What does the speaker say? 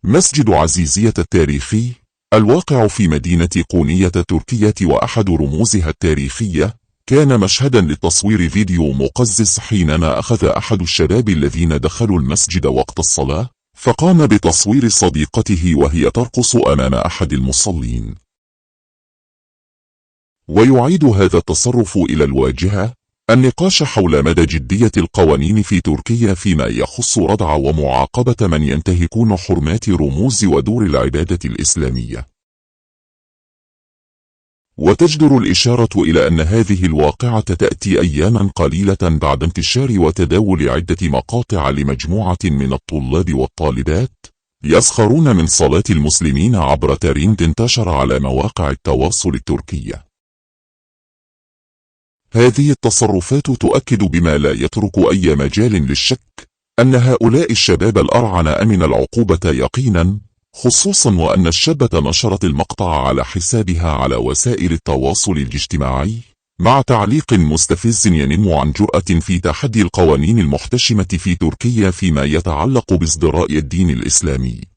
مسجد عزيزية التاريخي الواقع في مدينة قونية تركيا وأحد رموزها التاريخية، كان مشهدا لتصوير فيديو مقزز حينما أخذ أحد الشباب الذين دخلوا المسجد وقت الصلاة فقام بتصوير صديقته وهي ترقص أمام أحد المصلين. ويعيد هذا التصرف إلى الواجهة النقاش حول مدى جدية القوانين في تركيا فيما يخص ردع ومعاقبة من ينتهكون حرمات رموز ودور العبادة الإسلامية. وتجدر الإشارة إلى أن هذه الواقعة تأتي أياما قليلة بعد انتشار وتداول عدة مقاطع لمجموعة من الطلاب والطالبات يسخرون من صلاة المسلمين عبر ترند انتشر على مواقع التواصل التركية. هذه التصرفات تؤكد بما لا يترك أي مجال للشك أن هؤلاء الشباب الأرعن أمن العقوبة يقينا، خصوصا وأن الشابة نشرت المقطع على حسابها على وسائل التواصل الاجتماعي مع تعليق مستفز ينم عن جرأة في تحدي القوانين المحتشمة في تركيا فيما يتعلق بازدراء الدين الإسلامي.